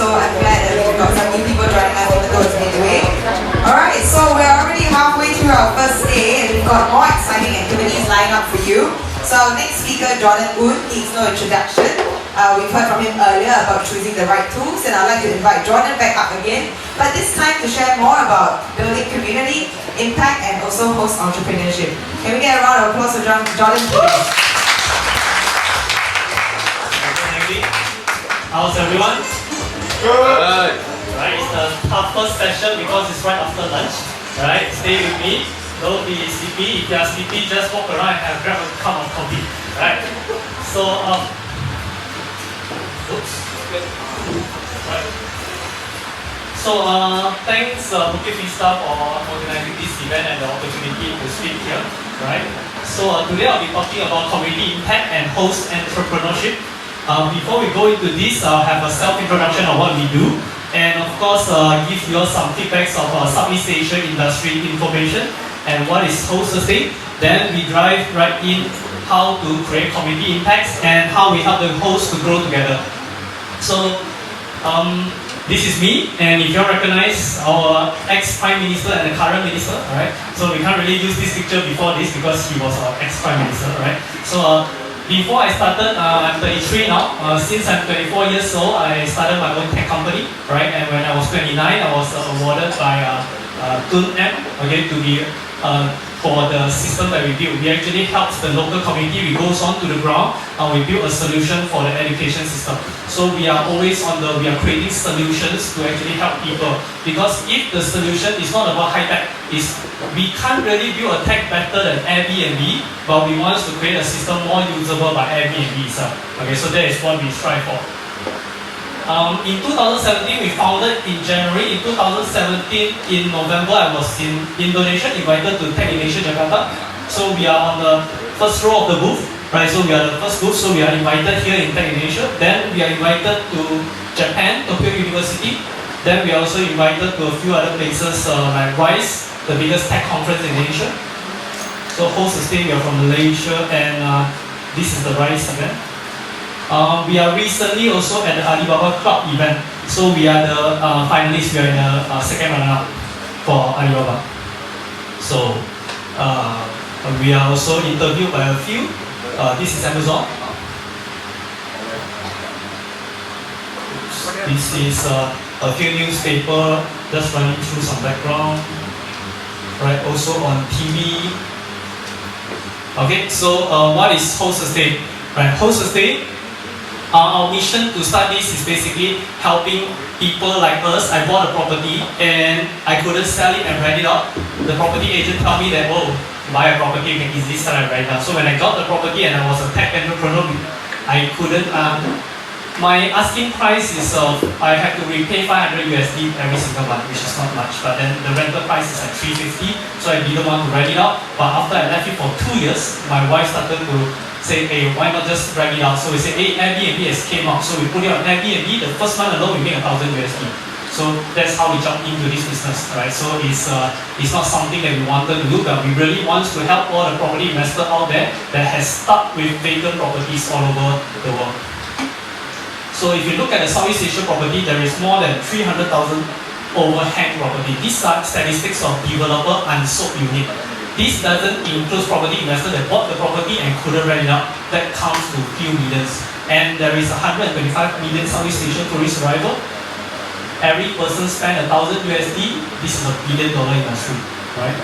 so I'm glad that we've got some new people joining us even though it's midway. Alright, so we're already halfway through our first day and we've got more exciting activities lined up for you. So our next speaker, Jonathan Oon, needs no introduction. We've heard from him earlier about choosing the right tools, and I'd like to invite Jordan back up again, but this time to share more about building community, impact, and also host entrepreneurship. Can we get a round of applause for Jordan, please? How's everyone? Good. Right, it's the toughest session because it's right after lunch. Right, stay with me. Don't be sleepy. If you are sleepy, just walk around and grab a cup of coffee. Right. So, oops. Right. So, thanks Bukit Vista for organizing this event and the opportunity to speak here. Right. So today I'll be talking about community impact and host entrepreneurship. Before we go into this, I'll have a self-introduction of what we do, and of course give you all some feedbacks of Southeast Asia industry information and what is host sustain. Then we dive right in how to create community impacts and how we help the hosts to grow together. So this is me, and if you recognize our ex-Prime Minister and the current Minister, alright? So we can't really use this picture before this because he was our ex-Prime Minister, right? So before I started, I'm 33 now. Since I'm 24 years old, I started my own tech company, right? And when I was 29, I was awarded by Tun M, okay, to be for the system that we built. We actually helped the local community. We goes on to the ground and we build a solution for the education system. So we are always we are creating solutions to actually help people. Because if the solution is not about high tech, we can't really build a tech better than Airbnb, but we want to create a system more usable by Airbnb itself. Okay, so that is what we strive for. In 2017, we founded in January. In 2017, in November, I was in Indonesia, invited to Tech in Asia, Jakarta. So we are on the first row of the booth, right? So we are the first booth, so we are invited here in Tech in Asia. Then we are invited to Japan, Tokyo University. Then we are also invited to a few other places like RISE, the biggest tech conference in Asia. So host sustain, we are from Malaysia, and this is the RISE event. We are recently also at the Alibaba Club event. So we are the finalists. We are in the second runner-up for Alibaba. So we are also interviewed by a few. This is Amazon. This is a few newspaper. Just running through some background. Right. Also on TV. Okay. So what is host sustain? Right. Host sustain. Our mission to start this is basically helping people like us. I bought a property and I couldn't sell it and rent it out. The property agent told me that, oh, buy a property, you can easily sell and rent it out. So when I got the property and I was a tech entrepreneur, I couldn't, my asking price is, I have to repay 500 USD every single month, which is not much. But then the rental price is like 350, so I didn't want to rent it out. But after I left it for 2 years, my wife started to say, hey, why not just rent it out? So we say, hey, Airbnb has came out. So we put it on Airbnb. The first month alone, we make 1,000 USD. So that's how we jumped into this business, right? So it's not something that we wanted to do, but we really want to help all the property investors out there that has stuck with vacant properties all over the world. So if you look at the Southeast Asia property, there is more than 300,000 overhang property. These are statistics of developer unsold unit. This doesn't include property investors that bought the property and couldn't rent it out. That comes to few millions. And there is 125 million Southeast Asian tourist arrival. Every person spend 1,000 USD. This is a $1 billion industry, right?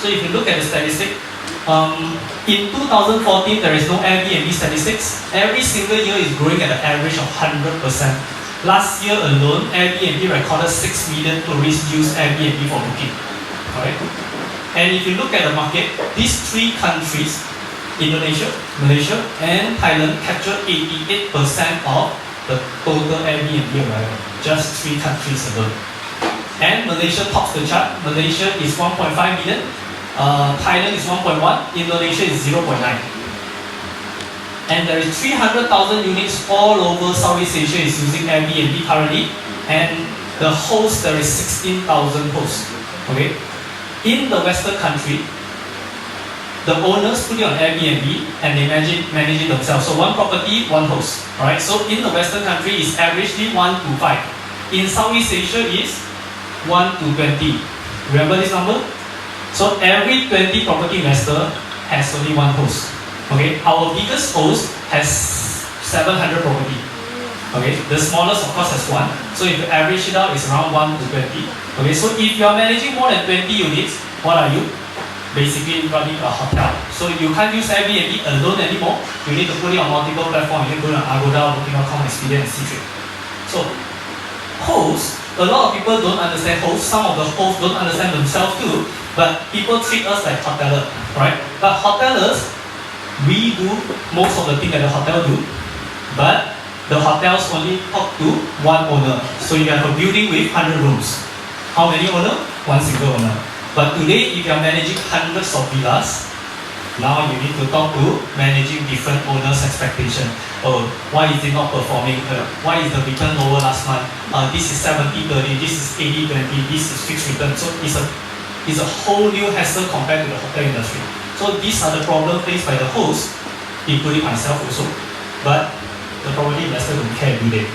So if you look at the statistic, in 2014 there is no Airbnb statistics. Every single year is growing at an average of 100%. Last year alone, Airbnb recorded 6 million tourists use Airbnb for booking. Right? And if you look at the market, these three countries, Indonesia, Malaysia, and Thailand, capture 88% of the total Airbnb arrival. Just three countries alone. And Malaysia tops the chart. Malaysia is 1.5 million, Thailand is 1.1, Indonesia is 0.9. And there is 300,000 units all over Southeast Asia is using Airbnb currently, and the hosts, there is 16,000 hosts. Okay. In the Western country, the owners put it on Airbnb and they manage it themselves. So one property, one host. Alright, so in the Western country is averagely 1 to 5. In Southeast Asia is 1 to 20. Remember this number? So every 20 property investor has only one host. Okay, our biggest host has 700 property. Okay, the smallest of course has one. So if you average it out, it's around 1 to 20. Okay, so if you are managing more than 20 units, what are you? Basically running a hotel. So you can't use Airbnb alone anymore. You need to put it on multiple platforms. You need to go to Agoda, Booking.com, Expedia, and C-Trade. So hosts, a lot of people don't understand hosts. Some of the hosts don't understand themselves too. But people treat us like hotelers, right? But hotelers, we do most of the things that the hotel do. But the hotels only talk to one owner. So you have a building with 100 rooms. How many owners? One single owner. But today, if you are managing hundreds of villas, now you need to talk to managing different owners' expectation. Oh, why is it not performing? Why is the return lower last month? This is 70-30, this is 80-20, this is fixed return. So it's a whole new hassle compared to the hotel industry. So these are the problems faced by the host, including myself also. But the property investor don't care every day.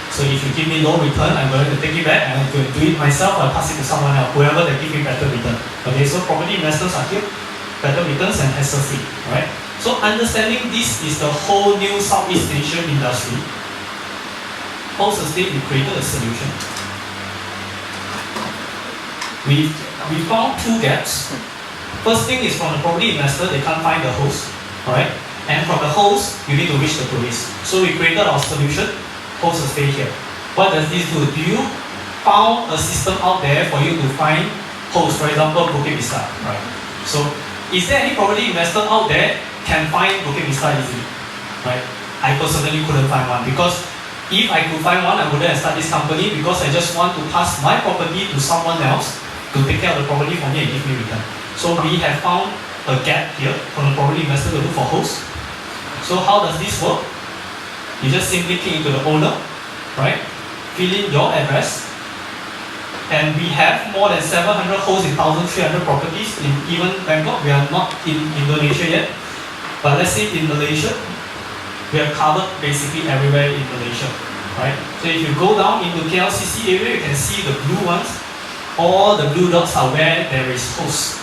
So if you give me low return, I'm going to take it back and I'm going to do it myself or pass it to someone else, whoever that give me better return. Okay, so property investors are here, better returns and hassle free. Right? So understanding this is the whole new Southeast Asian industry. Host estate, we created a solution. We found two gaps. First thing is from the property investor, they can't find the host. Alright? And from the host, you need to reach the tourist. So we created our solution. Host a stay here. What does this do? Do you found a system out there for you to find hosts? For example, Bukit Vista, right? So, is there any property investor out there can find Bukit Vista easily, right? I personally couldn't find one because if I could find one, I wouldn't have started this company because I just want to pass my property to someone else to take care of the property for me and give me return. So we have found a gap here from the property investor to look for hosts. So how does this work? You just simply click into the owner, right? Fill in your address. And we have more than 700 hosts in 1,300 properties in even Bangkok. We are not in Indonesia yet. But let's say in Malaysia, we have covered basically everywhere in Malaysia, right? So if you go down into KLCC area, you can see the blue ones. All the blue dots are where there is host.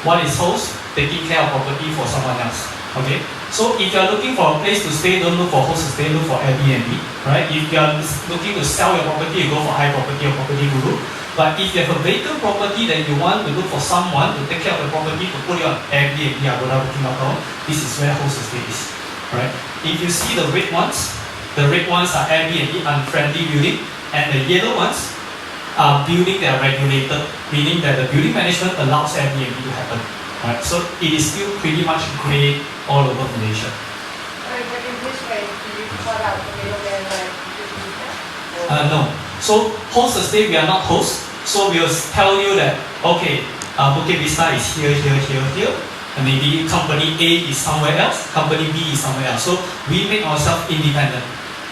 What is host? Taking care of property for someone else, okay? So if you are looking for a place to stay, don't look for host to stay, look for Airbnb, right? If you are looking to sell your property, you go for iProperty or Property Guru. But if you have a vacant property that you want to look for someone to take care of the property, to put it on Airbnb, Agoda, Booking.com, this is where host to stay is, right? If you see the red ones are Airbnb unfriendly building, and the yellow ones are building that are regulated, meaning that the building management allows Airbnb to happen. Right, so it is still pretty much grey all over Malaysia. Alright, but in this way, do you cut out the middleman like No. So host a stay, we are not host. So we'll tell you that okay, Bukit Vista is here, and maybe company A is somewhere else, company B is somewhere else. So we make ourselves independent.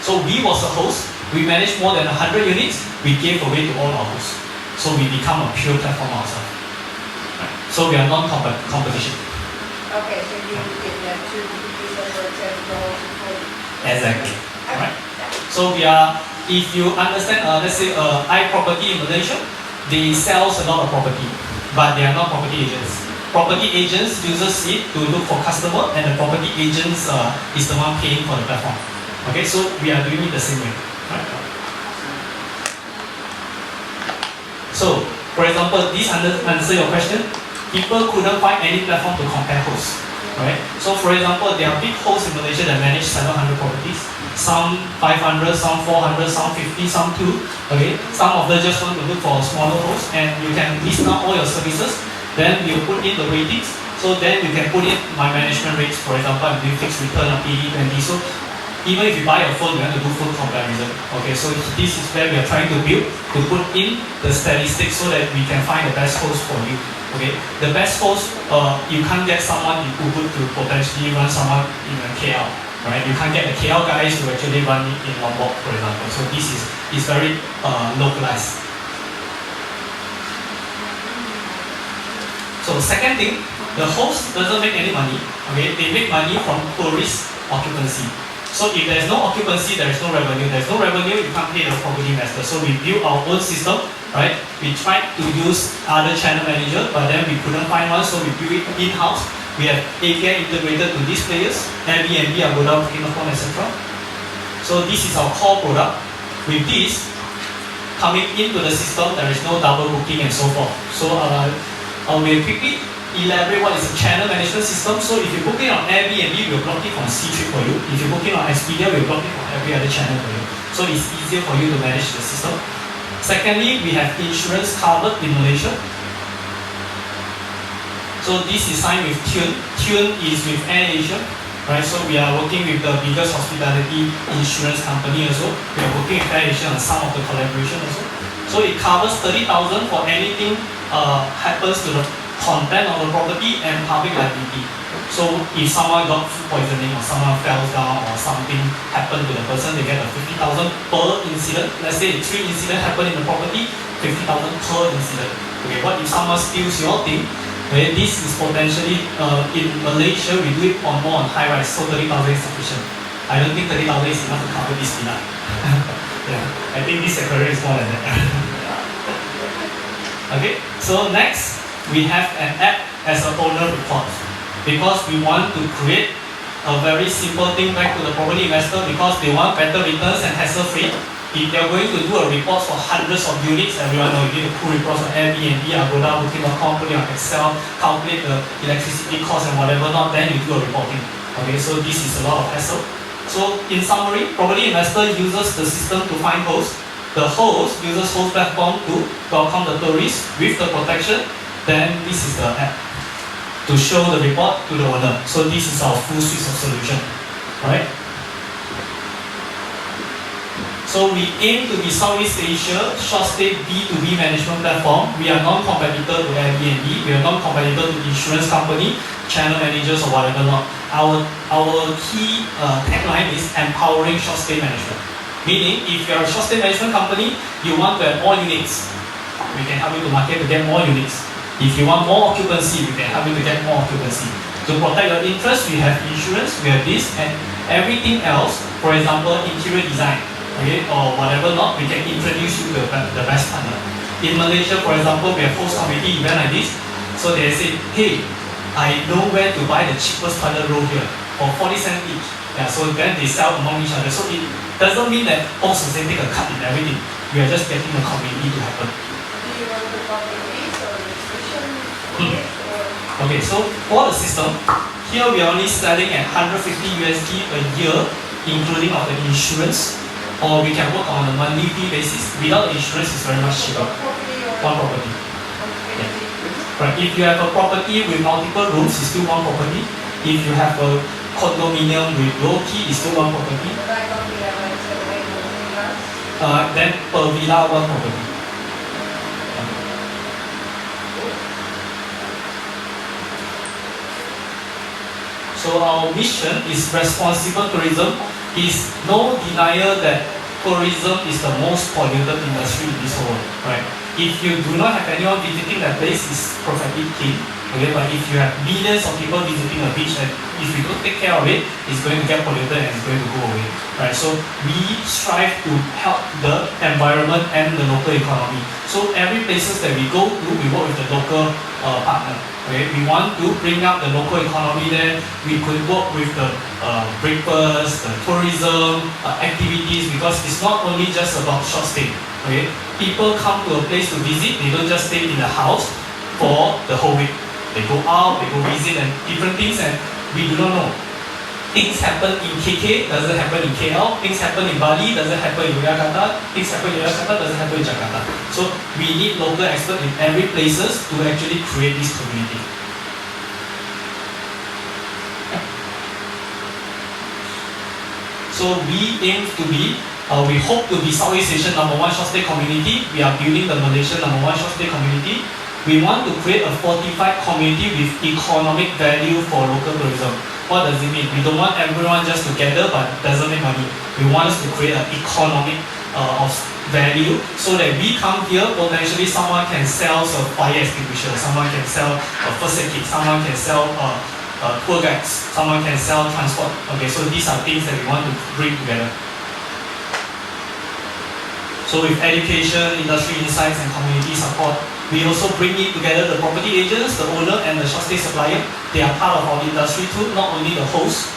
So we was a host, we managed more than 100 units, we gave away to all our hosts. So we become a pure platform ourselves. So we are non-competition. Okay, so you give them to people for example. Exactly. Alright. So we are, if you understand, let's say iProperty in Malaysia, they sell a lot of property, but they are not property agents. Property agents uses it to look for customer, and the property agents is the one paying for the platform. Okay, so we are doing it the same way. Right? So, for example, this answer your question. People couldn't find any platform to compare hosts, right? So for example, there are big hosts in Malaysia that manage 700 properties, some 500, some 400, some 50, some 2, okay? Some of them just want to look for a smaller host, and you can list down all your services, then you put in the ratings, so then you can put in my management rates. For example, I'm doing fixed return of 80-20, so even if you buy a phone, you have to do full comparison. Okay, so this is where we are trying to build, to put in the statistics so that we can find the best host for you. Okay, the best host, you can't get someone in Ubud to potentially run someone in KL, right? You can't get the KL guys to actually run it in Lombok, for example. So this is very localized. So second thing, The host doesn't make any money. Okay, they make money from tourist occupancy. So if there's no occupancy, there is no revenue. There's no revenue, you can't pay the property investor. So we built our own system, right? We tried to use other channel manager, but then we couldn't find one, so we built it in-house. We have API integrated to these players, Airbnb, Agoda, Booking, etc. So this is our core product. With this, coming into the system, there is no double booking and so forth. So I will quickly elaborate what is a channel management system. So if you book it on Airbnb, we'll block it on C-Trip for you. If you book it on Expedia, we'll block it on every other channel for you. So it's easier for you to manage the system. Secondly, we have insurance covered in Malaysia. So this is signed with Tune. Tune is with AirAsia, right? So we are working with the biggest hospitality insurance company also. We are working with AirAsia on some of the collaboration also. So it covers 30,000 for anything happens to the content of the property and public liability. So if someone got food poisoning or someone fell down or something happened to the person, they get a 50,000 per incident. Let's say 3 incidents happen in the property, 50,000 per incident. Okay, what if someone steals your thing? Okay, this is potentially in Malaysia we do it on more on high rise, so 30,000 is sufficient. I don't think 30,000 is enough to cover this peanut. Yeah, I think this aquarium is more than that. Okay, so next we have an app as an owner report, because we want to create a very simple thing back to the property investor, because they want better returns and hassle-free. If they're going to do a report for hundreds of units, everyone knows you need to pull reports on Airbnb, Agoda, Booking.com, put it on Excel, calculate the electricity cost and whatever not, then you do a reporting. Okay, so this is a lot of hassle. So in summary, property investor uses the system to find hosts. The host uses host platform to welcome the tourists with the protection. Then this is the app to show the report to the owner. So this is our full suite of solution, right? So we aim to be Southeast Asia short stay B2B management platform. We are non-competitor to Airbnb. We are non-competitor to insurance company, channel managers or whatever not. Our key tagline is empowering short stay management. Meaning, if you are a short stay management company, you want to have more units, we can help you to market to get more units. If you want more occupancy, we can help you to get more occupancy. To protect your interest, we have insurance, we have this, and everything else, for example, interior design, okay, or whatever not, we can introduce you to the best partner. In Malaysia, for example, we have host committee event like this, so they say, hey, I know where to buy the cheapest toilet roll here, for 40 cents each. Yeah, so then they sell among each other. So it doesn't mean that host will say take a cut in everything. We are just getting the community to happen. Do you want the properties or restriction? Okay, so for the system, here we are only selling at 150 USD a year, including of the insurance, or we can work on a monthly fee basis. Without insurance, it's very much cheaper. One property. Yeah. Right. If you have a property with multiple rooms, it's still one property. If you have a condominium with low key, it's still one property. Then per villa, one property. So our mission is responsible tourism. Is no denial that tourism is the most polluted industry in this world, right? If you do not have anyone visiting that place, it's perfectly clean. Okay, but if you have millions of people visiting a beach, and if you don't take care of it, it's going to get polluted and it's going to go away, right? So we strive to help the environment and the local economy. So every places that we go to, we work with the local partner. Okay, we want to bring up the local economy there. We could work with the breakfast, the tourism activities, because it's not only just about short stay. Okay, people come to a place to visit. They don't just stay in the house for the whole week. They go out, they go visit and different things, and we do not know. Things happen in KK, doesn't happen in KL. Things happen in Bali, doesn't happen in Yogyakarta. Things happen in Yogyakarta, doesn't happen in Jakarta. So we need local experts in every places to actually create this community. So we aim to be, we hope to be Southeast Asian #1 short stay community. We are building the Malaysian #1 short stay community. We want to create a fortified community with economic value for local tourism. What does it mean? We don't want everyone just to gather but doesn't make money. We want us to create an economic of value, so that we come here, potentially someone can sell a fire extinguisher, someone can sell a first aid kit, someone can sell tour guides, someone can sell transport. Okay, so these are things that we want to bring together. So with education, industry insights and community support, we also bring it together the property agents, the owner and the short stay supplier. They are part of our industry too, not only the host.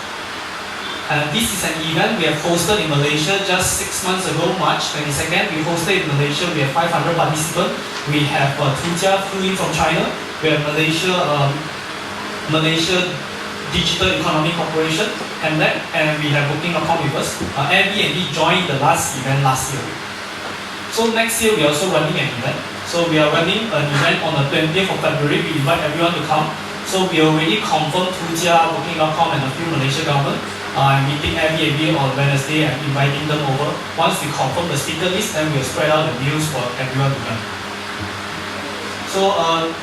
This is an event we have hosted in Malaysia just 6 months ago, March 22nd. We hosted in Malaysia, we have 500 participants. We have Tujia flew in from China. We have Malaysia Digital Economy Corporation, and we have Booking.com with us. Airbnb joined the last event last year. So next year we are also running an event. So we are running an event on the 20th of February. We invite everyone to come. So we already confirmed Tujia, Booking.com and a few Malaysia government. I'm meeting Airbnb on Wednesday and inviting them over. Once we confirm the speaker list, then we'll spread out the news for everyone to come. So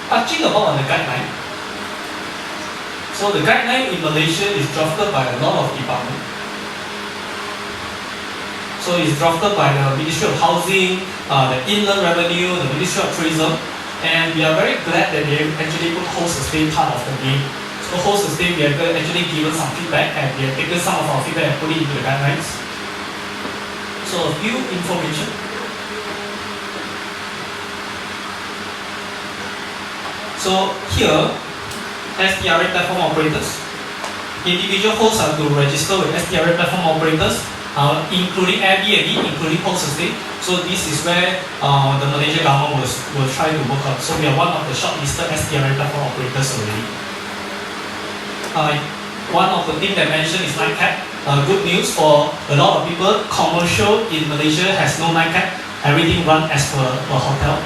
touching about on the guideline. So the guideline in Malaysia is drafted by a lot of departments. So it's drafted by the Ministry of Housing, the Inland Revenue, the Ministry of Tourism, and we are very glad that they actually put host stay part of the game. So host stay, we have actually given some feedback and we have taken some of our feedback and put it into the guidelines. So a few information. So here, STRA platform operators. Individual hosts are to register with STRA platform operators, including Airbnb, including HostStay. So this is where the Malaysia government will try to work out. So we are one of the shortlisted STRA platform operators already. One of the things that I mentioned is night cap. Good news for a lot of people. Commercial in Malaysia has no night cap. Everything run as per a hotel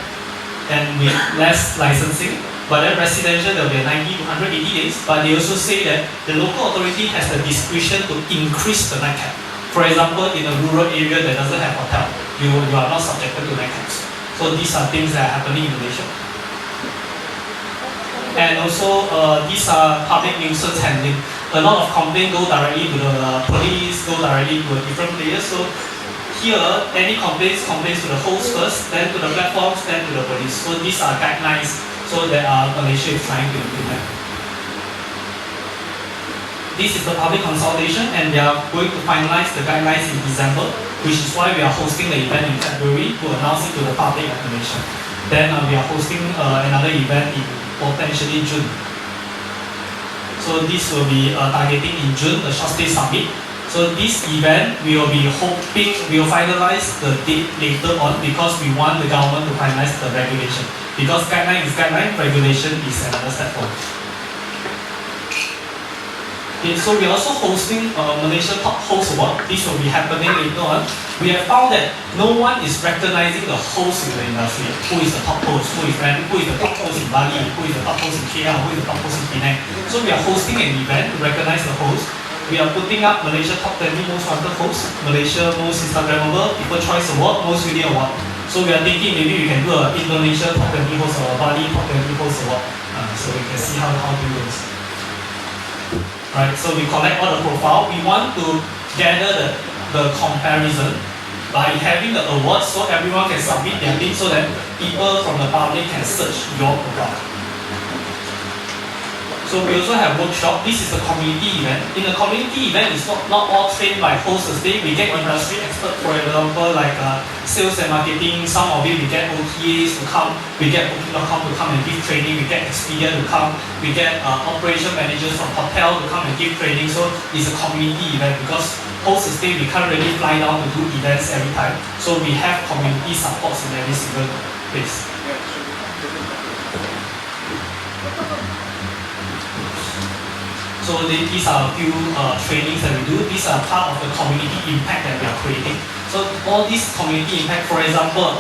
and with less licensing. But then residential there will be 90 to 180 days. But they also say that the local authority has the discretion to increase the night cap. For example, in a rural area that doesn't have hotel, you are not subjected to night caps. So these are things that are happening in Malaysia. And also, these are public nuisance handling. A lot of complaints go directly to the police, go directly to a different players. So here, any complaints to the host first, then to the platforms, then to the police. So these are guidelines so that Malaysia is trying to implement. This is the public consultation and we are going to finalize the guidelines in December, which is why we are hosting the event in February to announce it to the public at Malaysia. Then we are hosting another event in potentially June. So this will be targeting in June, the Short Stay Summit. So this event, we will be hoping, we will finalize the date later on because we want the government to finalize the regulation. Because guideline is guideline, regulation is another step forward. Okay, so we are also hosting Malaysia Top Host Award. This will be happening later on. We have found that no one is recognizing the host in the industry. Who is the top host? Who is the top host in Bali? Who is the top host in KL? Who is the top host in Penang? So we are hosting an event to recognize the host. We are putting up Malaysia Top 20 Most Wanted Hosts, Malaysia Most Instagrammable, People Choice Award, Most Video Award. So we are thinking maybe we can do a Indonesia Top 20 Host Award, Bali Top 20 Host Award. So we can see how to do this. Right, so we collect all the profile. We want to gather the comparison by having the awards so everyone can submit their link so that people from the public can search your profile. So we also have workshop. This is a community event. In a community event, it's not all trained by hosts. We get industry experts, for example, like sales and marketing. Some of it we get OTAs to come. We get Booking.com to come and give training. We get Expedia to come. We get operation managers from hotel to come and give training. So it's a community event because hosts we can't really fly down to do events every time. So we have community supports in every single place. So these are a few trainings that we do. These are part of the community impact that we are creating. So all these community impact, for example,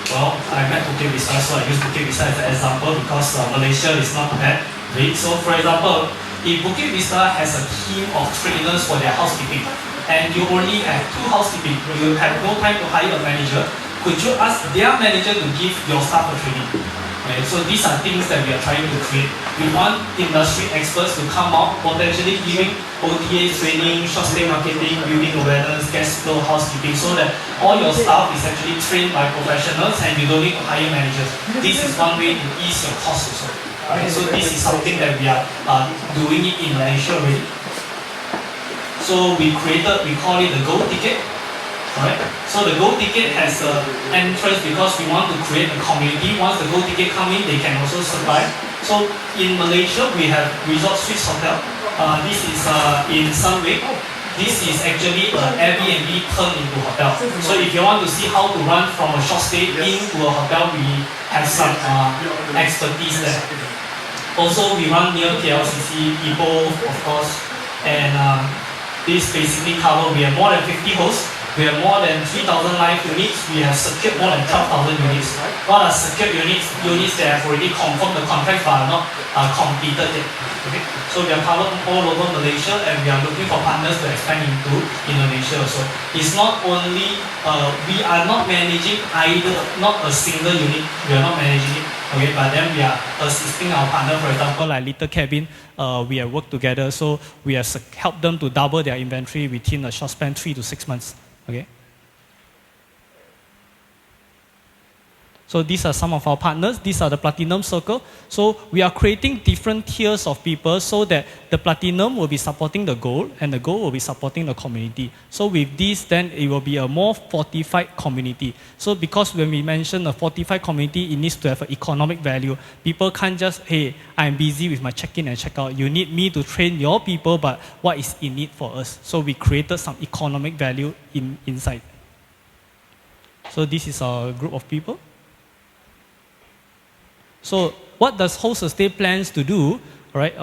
well, I met Bukit Vista, so I use Bukit Vista as an example because Malaysia is not that big. So for example, if Bukit Vista has a team of trainers for their housekeeping, and you only have 2 housekeeping, you have no time to hire a manager, could you ask their manager to give your staff a training? Okay, so these are things that we are trying to create. We want industry experts to come out, potentially giving OTA training, short stay marketing, building awareness, guest flow, housekeeping, so that all your staff is actually trained by professionals and you don't need to hire managers. This is one way to ease your costs also. Right? So this is something that we are doing it in Malaysia already. So we call it the gold ticket. Right? So the gold ticket has an entrance because we want to create a community. Once the gold ticket come in, they can also survive. So in Malaysia, we have Resort Suites Hotel. This is in Sunway. This is actually an Airbnb turned into hotel. So if you want to see how to run from a short stay into a hotel, we have some expertise there. Also, we run near KLCC, Ipoh, of course, and this basically cover. We have more than 50 hosts. We have more than 3,000 live units. We have secured more than 12,000 units. What are secured units? Units that have already confirmed the contract but are not completed yet. Okay? So we are covered all over Malaysia and we are looking for partners to expand into Indonesia also. It's not only, we are not managing not a single unit. We are not managing it. Okay, but then we are assisting our partner, for example, like Little Cabin, we have worked together, so we have helped them to double their inventory within a short span 3 to 6 months. Okay. So these are some of our partners. These are the Platinum Circle. So we are creating different tiers of people so that the Platinum will be supporting the Gold and the Gold will be supporting the community. So with this, then it will be a more fortified community. So because when we mention a fortified community, it needs to have an economic value. People can't just, hey, I'm busy with my check-in and check-out. You need me to train your people, but what is in it for us? So we created some economic value inside. So this is our group of people. So what does Host Estate plans to do? Right?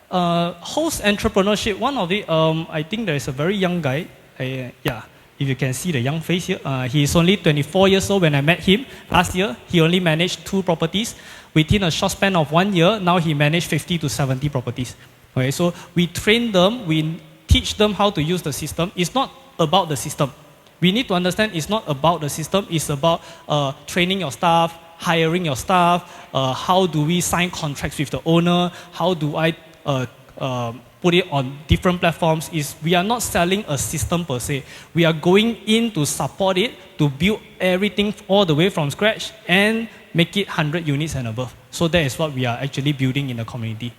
Host entrepreneurship, one of the, I think there is a very young guy. Yeah, if you can see the young face here. He is only 24 years old when I met him last year. He only managed 2 properties. Within a short span of 1 year, now he managed 50 to 70 properties. Okay, so we train them, we teach them how to use the system. It's not about the system. We need to understand it's not about the system, it's about training your staff, hiring your staff, how do we sign contracts with the owner, how do I put it on different platforms. We are not selling a system per se. We are going in to support it, to build everything all the way from scratch and make it 100 units and above. So that is what we are actually building in the community.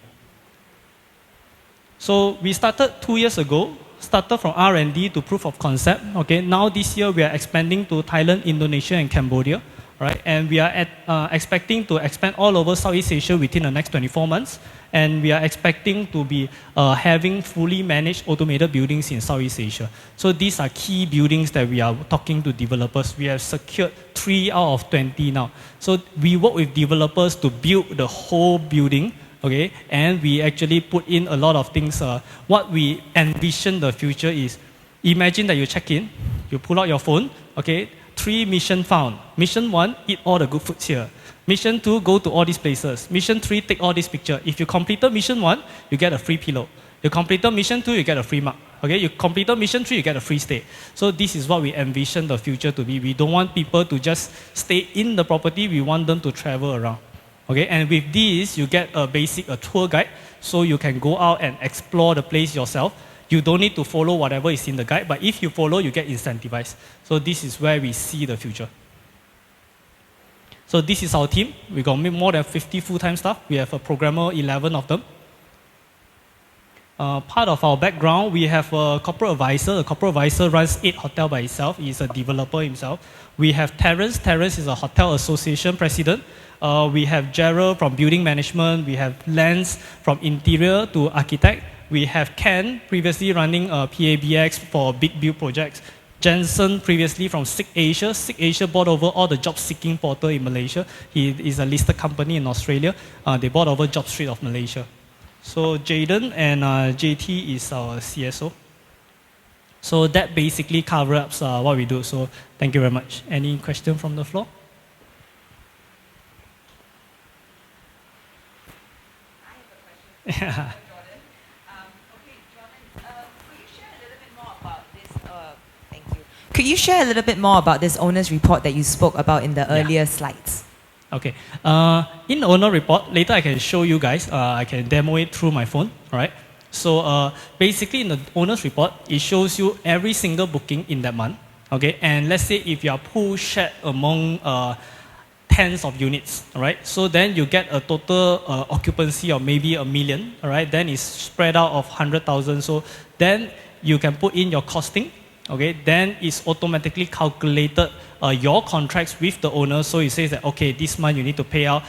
So we started 2 years ago, started from R&D to proof of concept. Okay, now this year we are expanding to Thailand, Indonesia and Cambodia. Right? And we are expecting to expand all over Southeast Asia within the next 24 months. And we are expecting to be having fully managed automated buildings in Southeast Asia. So these are key buildings that we are talking to developers. We have secured 3 out of 20 now. So we work with developers to build the whole building. Okay? And we actually put in a lot of things. What we envision the future is, imagine that you check in, you pull out your phone, okay? 3 mission found. Mission 1, eat all the good foods here. Mission 2, go to all these places. Mission 3, take all these pictures. If you completed mission 1, you get a free pillow. You completed mission 2, you get a free mug. Okay, you completed mission 3, you get a free stay. So this is what we envision the future to be. We don't want people to just stay in the property. We want them to travel around. Okay, and with this, you get a tour guide, so you can go out and explore the place yourself. You don't need to follow whatever is in the guide, but if you follow, you get incentivized. So this is where we see the future. So this is our team. We got more than 50 full-time staff. We have a programmer, 11 of them. Part of our background, we have a corporate advisor. The corporate advisor runs 8 hotels by himself. He's a developer himself. We have Terence. Terence is a hotel association president. We have Gerald from building management. We have Lance from interior to architect. We have Ken, previously running PABX for big build projects. Jensen, previously from SIG Asia. SIG Asia bought over all the job-seeking portal in Malaysia. He is a listed company in Australia. They bought over Job Street of Malaysia. So Jaden and JT is our CSO. So that basically covers up what we do. So thank you very much. Any question from the floor? I have a question. Yeah. Could you share a little bit more about this owner's report that you spoke about in the earlier slides? Okay. In the owner report, later I can show you guys. I can demo it through my phone. All right. So basically, in the owner's report, it shows you every single booking in that month. Okay. And let's say if you are pool shared among tens of units, all right. So then you get a total occupancy of maybe 1 million. All right. Then it's spread out of 100,000. So then you can put in your costing. Okay, then it's automatically calculated your contracts with the owner. So it says that, okay, this month you need to pay out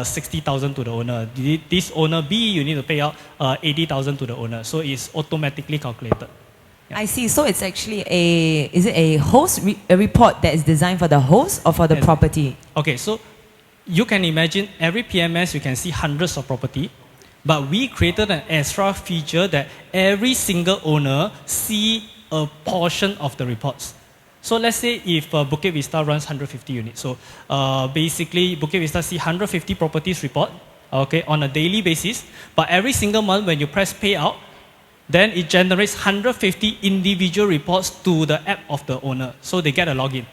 60,000 to the owner. This owner B, you need to pay out 80,000 to the owner. So it's automatically calculated. I see. So it's actually is it a a report that is designed for the host or for the property? Okay, so you can imagine every PMS you can see hundreds of property, but we created an extra feature that every single owner see a portion of the reports. So let's say if Bukit Vista runs 150 units. So basically Bukit Vista see 150 properties report, okay, on a daily basis. But every single month when you press payout, then it generates 150 individual reports to the app of the owner. So they get a login.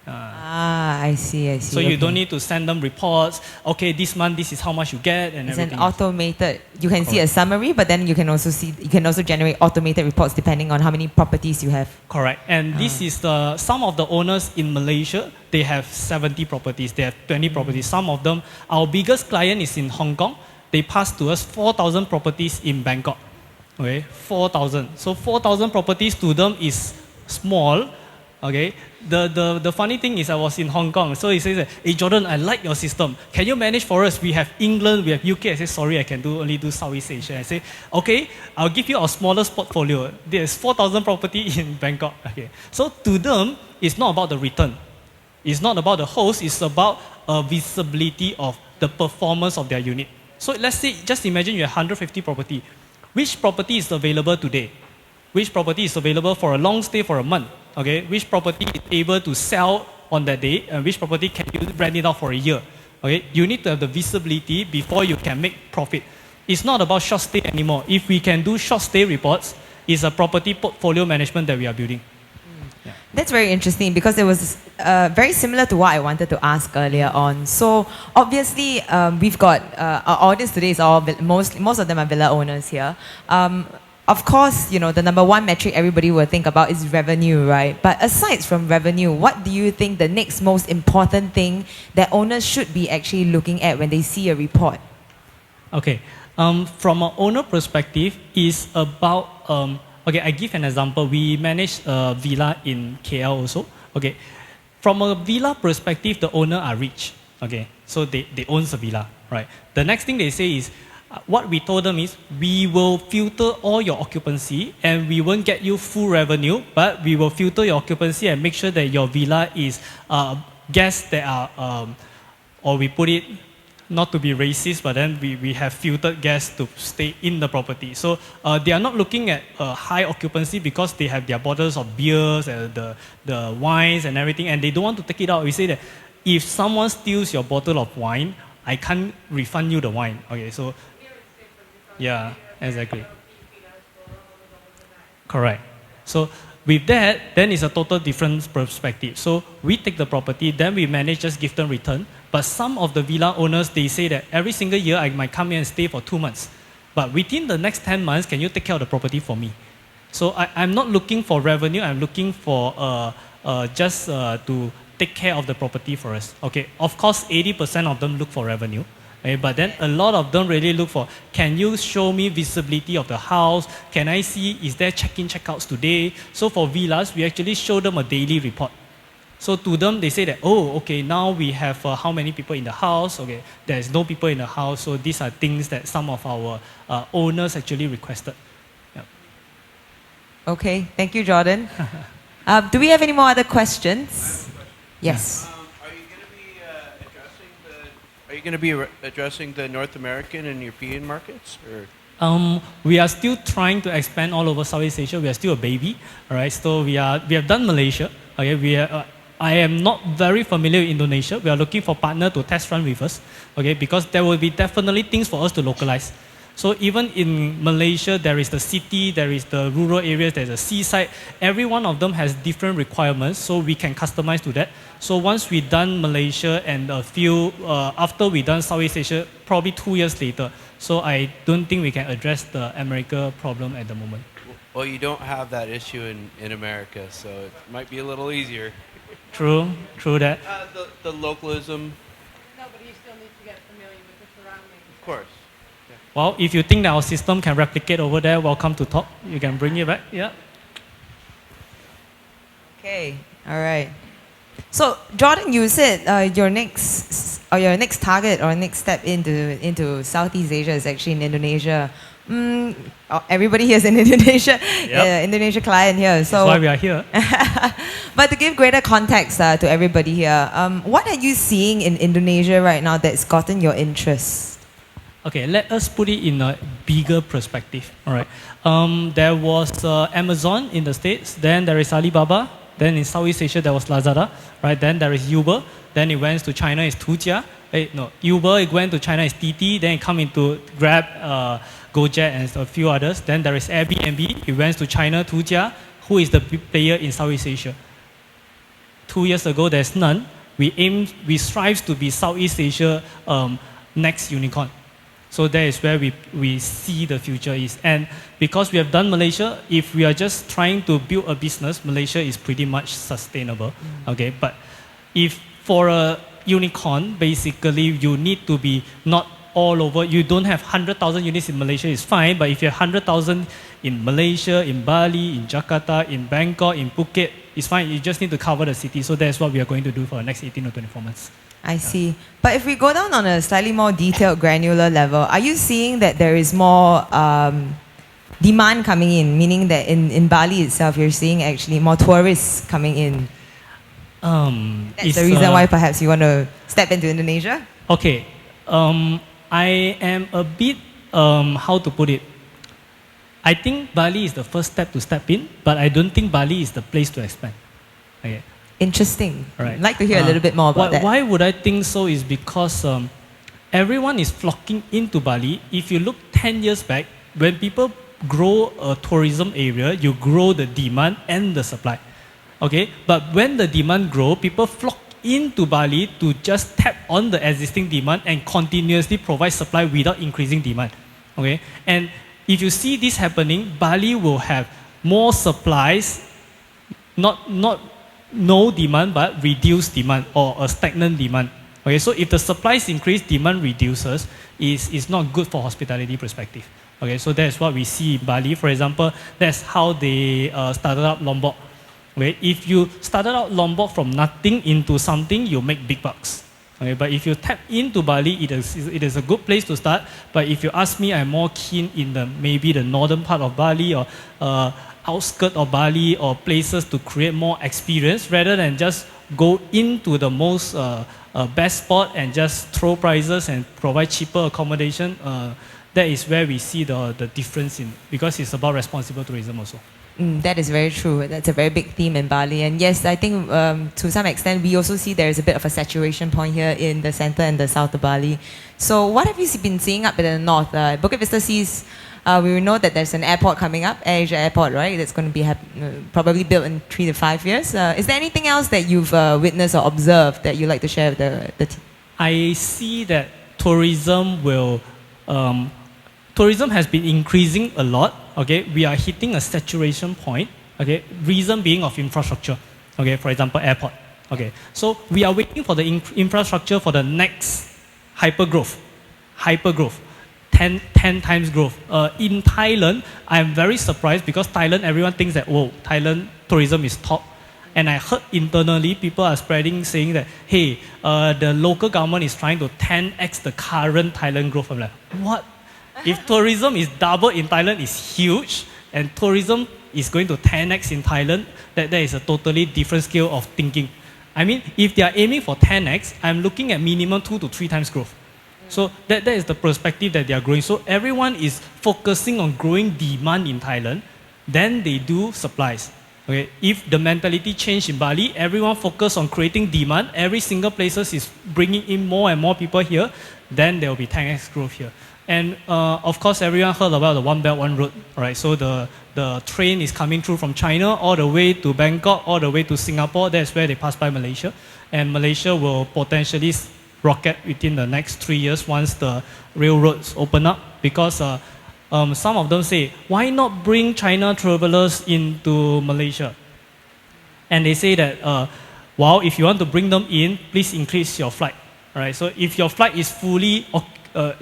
I see. So you don't need to send them reports. Okay, this month this is how much you get and it's everything. an automated. You can see a summary, but then you can also generate automated reports depending on how many properties you have. Correct. And this is some of the owners in Malaysia. They have 70 properties. They have 20 properties. Some of them. Our biggest client is in Hong Kong. They passed to us 4,000 properties in Bangkok. Okay, 4,000. So 4,000 properties to them is small. Okay. The funny thing is I was in Hong Kong, so he says, hey Jordan, I like your system. Can you manage for us? We have England, we have UK. I say, sorry, I can only do Southeast Asia. I say, okay, I'll give you our smallest portfolio. There's 4,000 property in Bangkok. Okay. So to them, it's not about the return. It's not about the host, it's about visibility of the performance of their unit. So let's say, just imagine you have 150 property. Which property is available today? Which property is available for a long stay for a month? Okay, which property is able to sell on that day, and which property can you rent it out for a year? Okay, you need to have the visibility before you can make profit. It's not about short stay anymore. If we can do short stay reports, it's a property portfolio management that we are building. Yeah. That's very interesting because it was very similar to what I wanted to ask earlier on. So obviously we've got our audience today is all most of them are villa owners here. Of course, you know, the number one metric everybody will think about is revenue, right? But aside from revenue, what do you think the next most important thing that owners should be actually looking at when they see a report? Okay, from an owner perspective, is about, okay, I give an example. We manage a villa in KL also. Okay, from a villa perspective, the owner are rich. Okay, so they own a villa, right? The next thing they say is, what we told them is, we will filter all your occupancy and we won't get you full revenue, but we will filter your occupancy and make sure that your villa is guests that are, or we put it, not to be racist, but then we have filtered guests to stay in the property. So they are not looking at high occupancy because they have their bottles of beers and the wines and everything, and they don't want to take it out. We say that if someone steals your bottle of wine, I can't refund you the wine. Okay, so yeah, exactly. Correct. So with that, then it's a total different perspective. So we take the property, then we manage just give them return. But some of the villa owners, they say that every single year I might come here and stay for 2 months. But within the next 10 months, can you take care of the property for me? So I'm not looking for revenue, I'm looking for just to take care of the property for us. Okay, of course, 80% of them look for revenue. Okay, but then a lot of them really look for, can you show me visibility of the house? Can I see, is there check-in, check-outs today? So for villas, we actually show them a daily report. So to them, they say that, oh, okay, now we have how many people in the house? Okay, there's no people in the house. So these are things that some of our owners actually requested. Yep. Okay, thank you, Jordan. Do we have any more other questions? Yes. Are you going to be addressing the North American and European markets? Or? We are still trying to expand all over Southeast Asia. We are still a baby, all right? So we have done Malaysia. Okay, I am not very familiar with Indonesia. We are looking for partner to test run with us, okay? Because there will be definitely things for us to localize. So even in Malaysia, there is the city, there is the rural areas, there's a seaside. Every one of them has different requirements, so we can customize to that. So once we done Malaysia and a few, after we done Southeast Asia, probably 2 years later. So I don't think we can address the America problem at the moment. Well, you don't have that issue in America, so it might be a little easier. True that. The localism, No, but you still need to get familiar with the surroundings. of course. Well, if you think that our system can replicate over there, welcome to talk. You can bring it back. Yeah. Okay, all right. So Jordan, you said your next target or next step into Southeast Asia is actually in Indonesia. Everybody here is in Indonesia. Yep. Indonesia client here. So That's why we are here. but to give greater context to everybody here, what are you seeing in Indonesia right now that's gotten your interest? Okay, let us put it in a bigger perspective. All right. There was Amazon in the States, then there is Alibaba, then in Southeast Asia there was Lazada, right? Then there is Uber, then it went to China is Tujia. Uber, it went to China is TT, then it come into Grab, Gojek and a few others. Then there is Airbnb, it went to China, Tujia, who is the big player in Southeast Asia. 2 years ago, there's none. We strive to be Southeast Asia next unicorn. So that is where we see the future is. And because we have done Malaysia, if we are just trying to build a business, Malaysia is pretty much sustainable. Okay, but if for a unicorn, basically you need to be not all over. You don't have 100,000 units in Malaysia, it's fine. But if you have 100,000 in Malaysia, in Bali, in Jakarta, in Bangkok, in Phuket, it's fine. You just need to cover the city. So that's what we are going to do for the next 18 or 24 months. I see. But if we go down on a slightly more detailed, granular level, are you seeing that there is more demand coming in? Meaning that in Bali itself, you're seeing actually more tourists coming in. That's the reason why perhaps you want to step into Indonesia? Okay. I am a bit, how to put it? I think Bali is the first step to step in, but I don't think Bali is the place to expand. Okay. Interesting. Right. I'd like to hear a little bit more about that. Why would I think so is because everyone is flocking into Bali. If you look 10 years back, when people grow a tourism area, you grow the demand and the supply. Okay, but when the demand grow, people flock into Bali to just tap on the existing demand and continuously provide supply without increasing demand. Okay, and if you see this happening, Bali will have more supplies, no demand but reduced demand or a stagnant demand. Okay, so if the supplies increase, demand reduces, is not good for hospitality perspective. Okay, so that's what we see in Bali. For example, that's how they started up Lombok. Okay, if you started out Lombok from nothing into something, you make big bucks. Okay, but if you tap into Bali, it is a good place to start. But if you ask me, I'm more keen in maybe the northern part of Bali or outskirts of Bali or places to create more experience rather than just go into the most best spot and just throw prices and provide cheaper accommodation. That is where we see the difference because it's about responsible tourism also. That is very true. That's a very big theme in Bali. And yes, I think to some extent, we also see there is a bit of a saturation point here in the center and the south of Bali. So what have you been seeing up in the north? Bukit Vista sees, we know that there's an airport coming up, Asia Airport, right? That's going to be probably built in 3 to 5 years. Is there anything else that you've witnessed or observed that you'd like to share with the team? I see that tourism has been increasing a lot. Okay, we are hitting a saturation point. Okay, reason being of infrastructure. Okay, for example, airport. Okay, so we are waiting for the infrastructure for the next hyper growth. 10 times growth. In Thailand, I'm very surprised because Thailand, everyone thinks that, whoa, Thailand tourism is top. And I heard internally people are spreading saying that, hey, the local government is trying to 10x the current Thailand growth. I'm like, what? If tourism is double in Thailand, it's huge, and tourism is going to 10x in Thailand, that is a totally different scale of thinking. I mean, if they are aiming for 10x, I'm looking at minimum 2 to 3 times growth. So that is the perspective that they are growing. So everyone is focusing on growing demand in Thailand, then they do supplies. Okay, if the mentality change in Bali, everyone focus on creating demand, every single places is bringing in more and more people here, then there will be 10x growth here. And of course, everyone heard about the One Belt, One Road, right? So the train is coming through from China all the way to Bangkok, all the way to Singapore. That's where they pass by Malaysia. And Malaysia will potentially rocket within the next 3 years once the railroads open up. Because some of them say, why not bring China travelers into Malaysia? And they say that, well, if you want to bring them in, please increase your flight. Right? So if your flight is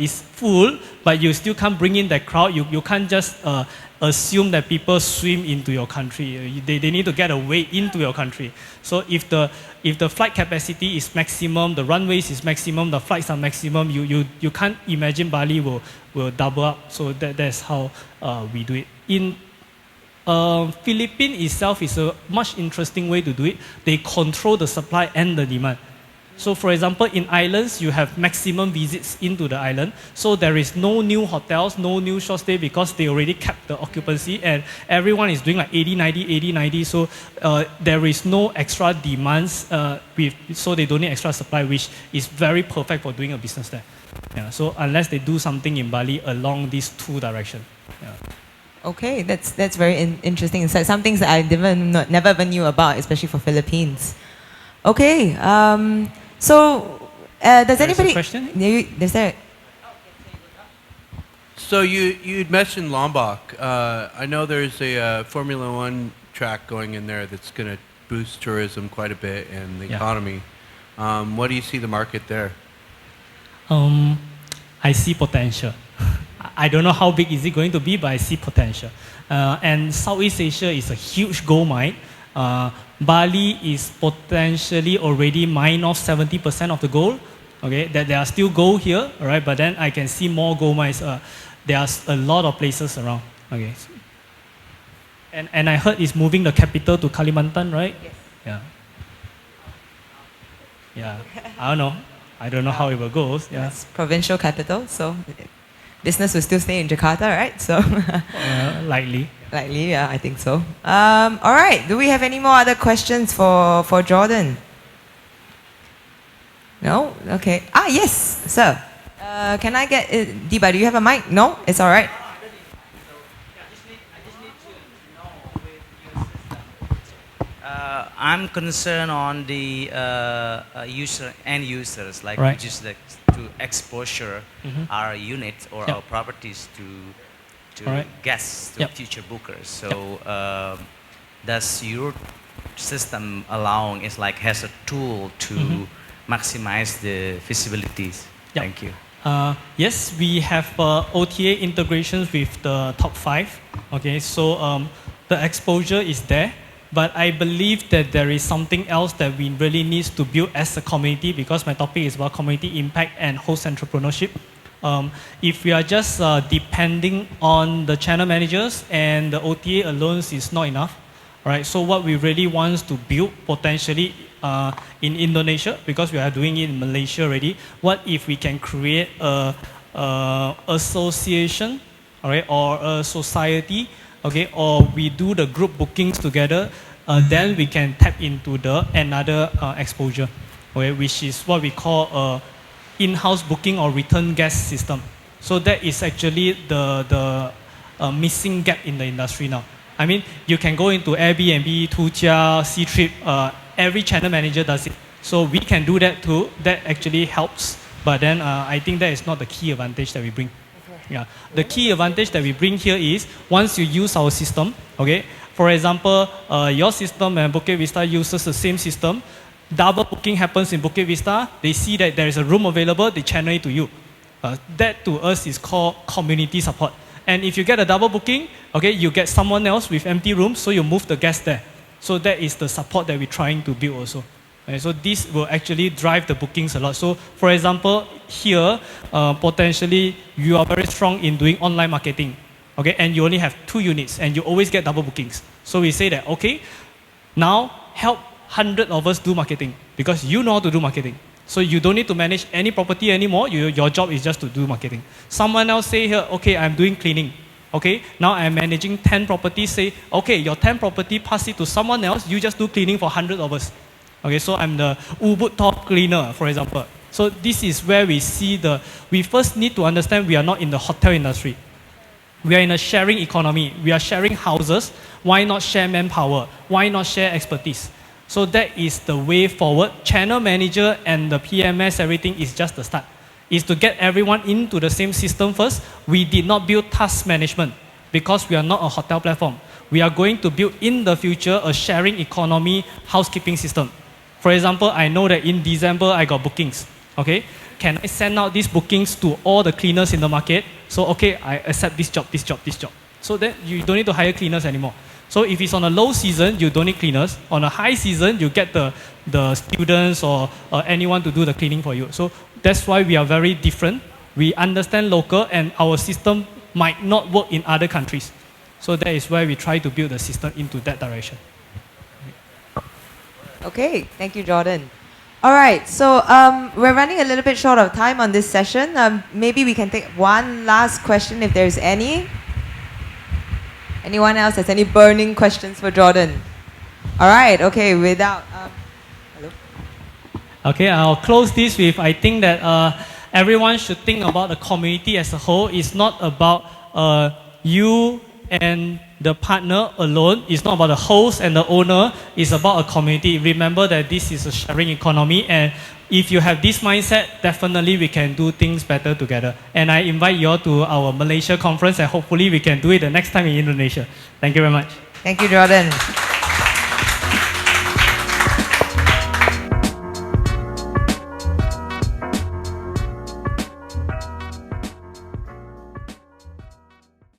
is full, but you still can't bring in that crowd, you can't just assume that people swim into your country. They need to get a way into your country. So if the flight capacity is maximum, the runways is maximum, the flights are maximum, you can't imagine Bali will double up. So that's how we do it. In Philippines itself is a much interesting way to do it. They control the supply and the demand. So for example, in islands, you have maximum visits into the island. So there is no new hotels, no new short stay because they already capped the occupancy and everyone is doing like 80, 90, 80, 90. So there is no extra demands, so they don't need extra supply, which is very perfect for doing a business there. Yeah, so unless they do something in Bali along these two directions. Yeah. Okay, that's very interesting. It's like some things that I never even knew about, especially for Philippines. Okay, so does anybody? A question? Is there? So you'd mentioned Lombok. I know there's a Formula One track going in there that's going to boost tourism quite a bit and the economy. What do you see the market there? I see potential. I don't know how big is it going to be, but I see potential. And Southeast Asia is a huge gold mine. Bali is potentially already mined off 70% of the gold. Okay, that there are still gold here, all right, but then I can see more gold mines. There are a lot of places around. Okay, and I heard it's moving the capital to Kalimantan, right? Yes. Yeah. Yeah. I don't know how it will go. Yeah. It's provincial capital, so business will still stay in Jakarta, right? So Likely. likely, yeah, I think so. All right, do we have any more other questions for Jordan? No? Okay. Yes, sir. Can I get Diba? Do you have a mic? No, it's all right. I'm concerned on the end users, like Right. just like to exposure our units or Yep. our properties to Alright. guests, to Yep. future bookers. So does your system allowing is like has a tool to maximize the feasibilities? Yep. Thank you. Yes, we have OTA integrations with the top 5. Okay, so the exposure is there, but I believe that there is something else that we really need to build as a community, because my topic is about community impact and host entrepreneurship. If we are just depending on the channel managers and the OTA alone is not enough. Right, so what we really want to build potentially in Indonesia, because we are doing it in Malaysia already, what if we can create a association, all right, or a society, okay, or we do the group bookings together, then we can tap into the another exposure, okay, which is what we call a in-house booking or return guest system. So that is actually the missing gap in the industry now. I mean, you can go into Airbnb, Tujia, C-Trip, every channel manager does it. So we can do that too. That actually helps. But then I think that is not the key advantage that we bring. Yeah. The key advantage that we bring here is once you use our system, okay, for example, your system and Bukit Vista uses the same system, double booking happens in Bukit Vista, they see that there is a room available, they channel it to you. That to us is called community support. And if you get a double booking, okay, you get someone else with empty rooms, so you move the guest there. So that is the support that we're trying to build also. Okay, so this will actually drive the bookings a lot. So for example, here, potentially you are very strong in doing online marketing, okay, and you only have 2 units and you always get double bookings. So we say that, okay, now help 100 of us do marketing because you know how to do marketing. So you don't need to manage any property anymore. Your job is just to do marketing. Someone else say here, okay, I'm doing cleaning. Okay, now I'm managing 10 properties. Say, okay, your 10 property, pass it to someone else. You just do cleaning for 100 of us. Okay, so I'm the Ubud top cleaner, for example. So this is where we see we first need to understand we are not in the hotel industry. We are in a sharing economy. We are sharing houses. Why not share manpower? Why not share expertise? So that is the way forward. Channel manager and the PMS, everything is just the start. Is to get everyone into the same system first. We did not build task management because we are not a hotel platform. We are going to build in the future a sharing economy housekeeping system. For example, I know that in December I got bookings. Okay, can I send out these bookings to all the cleaners in the market? So okay, I accept this job, this job, this job. So that you don't need to hire cleaners anymore. So if it's on a low season, you don't need cleaners. On a high season, you get the students or anyone to do the cleaning for you. So that's why we are very different. We understand local and our system might not work in other countries. So that is why we try to build the system into that direction. Okay, thank you, Jordan. All right, so we're running a little bit short of time on this session. Maybe we can take one last question if there's any. Anyone else has any burning questions for Jordan? All right, okay, without... hello? Okay, I'll close this with, I think that everyone should think about the community as a whole. It's not about you and the partner alone. It's not about the host and the owner. It's about a community. Remember that this is a sharing economy, and if you have this mindset, definitely we can do things better together. And I invite you all to our Malaysia conference, and hopefully we can do it the next time in Indonesia. Thank you very much. Thank you, Jordan.